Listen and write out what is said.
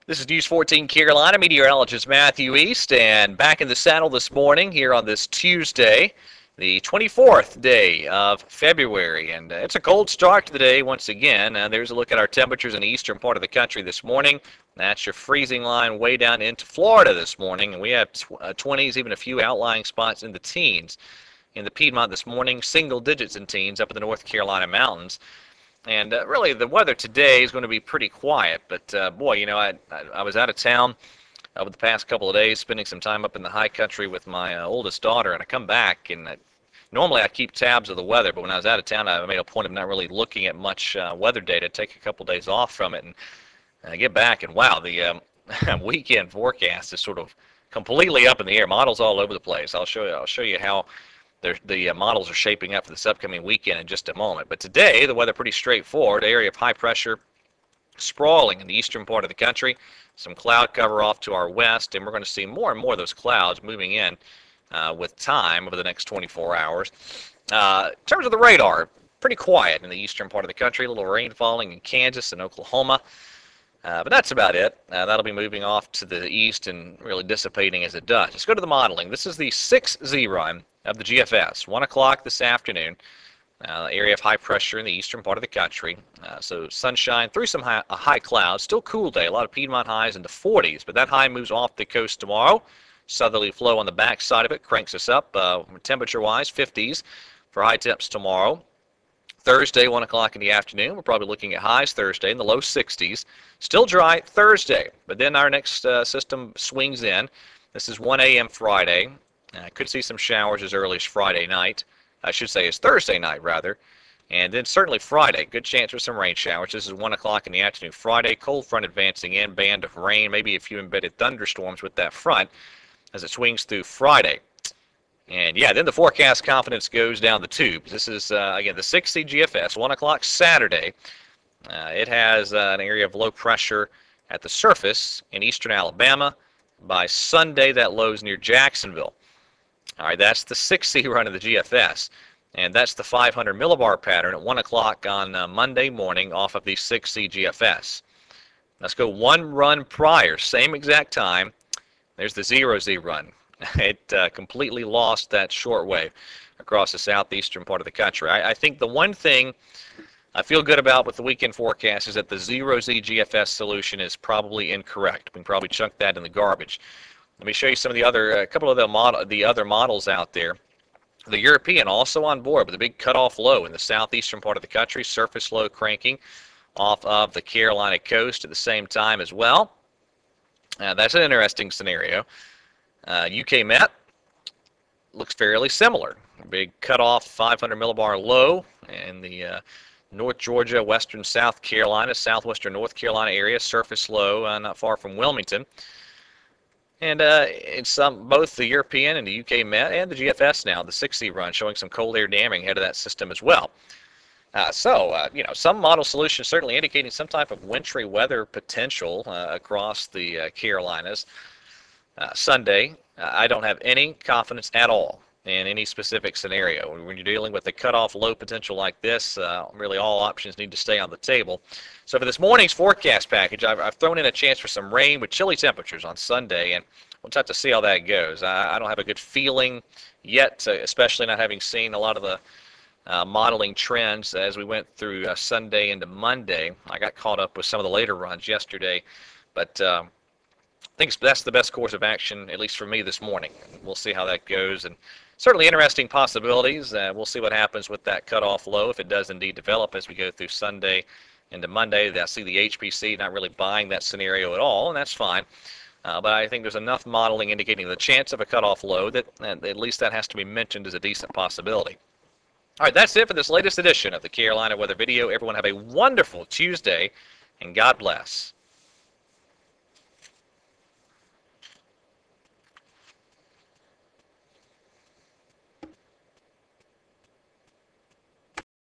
This is News 14 Carolina, Meteorologist Matthew East, and back in the saddle this morning here on this Tuesday, the 24th day of February. And it's a cold start to the day once again. There's a look at our temperatures in the eastern part of the country this morning. That's your freezing line way down into Florida this morning, and we have 20s, even a few outlying spots in the teens. In the Piedmont this morning, single digits in teens up in the North Carolina mountains. And really, the weather today is going to be pretty quiet. But boy, you know, I was out of town over the past couple of days, spending some time up in the high country with my oldest daughter. And I come back, and normally I keep tabs of the weather, but when I was out of town, I made a point of not really looking at much weather data. Take a couple of days off from it, and I get back, and wow, the weekend forecast is sort of completely up in the air. Models all over the place. I'll show you how the models are shaping up for this upcoming weekend in just a moment. But today, the weather pretty straightforward. Area of high pressure sprawling in the eastern part of the country. Some cloud cover off to our west, and we're going to see more and more of those clouds moving in with time over the next 24 hours. In terms of the radar, pretty quiet in the eastern part of the country. A little rain falling in Kansas and Oklahoma. But that's about it. That'll be moving off to the east and really dissipating as it does. Let's go to the modeling. This is the 6Z run of the GFS, 1 o'clock this afternoon. Area of high pressure in the eastern part of the country. So sunshine through some high clouds. Still cool day. A lot of Piedmont highs in the 40s, but that high moves off the coast tomorrow. Southerly flow on the back side of it cranks us up temperature-wise, 50s for high temps tomorrow. Thursday, 1 o'clock in the afternoon, we're probably looking at highs Thursday in the low 60s. Still dry Thursday, but then our next system swings in. This is 1 a.m. Friday. Could see some showers as early as Friday night. I should say as Thursday night, rather. And then certainly Friday, good chance for some rain showers. This is 1 o'clock in the afternoon Friday. Cold front advancing in, band of rain, maybe a few embedded thunderstorms with that front as it swings through Friday. And yeah, then the forecast confidence goes down the tubes. This is, again, the 6C GFS, 1 o'clock Saturday. It has an area of low pressure at the surface in eastern Alabama. By Sunday, that low's near Jacksonville. All right, that's the 6C run of the GFS. And that's the 500 millibar pattern at 1 o'clock on Monday morning off of the 6C GFS. Let's go one run prior, same exact time. There's the 0Z run. It completely lost that shortwave across the southeastern part of the country. I think the one thing I feel good about with the weekend forecast is that the 0Z GFS solution is probably incorrect. We can probably chunk that in the garbage. Let me show you some of the other, a couple of the other models out there. The European also on board with a big cutoff low in the southeastern part of the country, surface low cranking off of the Carolina coast at the same time as well. That's an interesting scenario. UK Met looks fairly similar. Big cutoff 500 millibar low in the North Georgia, western South Carolina, southwestern North Carolina area, surface low not far from Wilmington. And it's both the European and the UK Met and the GFS now, the 6C run, showing some cold air damming ahead of that system as well. You know, some model solutions certainly indicating some type of wintry weather potential across the Carolinas. Sunday, I don't have any confidence at all in any specific scenario. When you're dealing with a cutoff low potential like this, really all options need to stay on the table. So for this morning's forecast package, I've thrown in a chance for some rain with chilly temperatures on Sunday, and we'll just have to see how that goes. I don't have a good feeling yet, especially not having seen a lot of the modeling trends as we went through Sunday into Monday. I got caught up with some of the later runs yesterday, but I think that's the best course of action, at least for me this morning. We'll see how that goes, and certainly interesting possibilities. We'll see what happens with that cutoff low if it does indeed develop as we go through Sunday into Monday. I see the HPC not really buying that scenario at all, and that's fine. But I think there's enough modeling indicating the chance of a cutoff low that at least that has to be mentioned as a decent possibility. All right, that's it for this latest edition of the Carolina Weather Video. Everyone have a wonderful Tuesday, and God bless.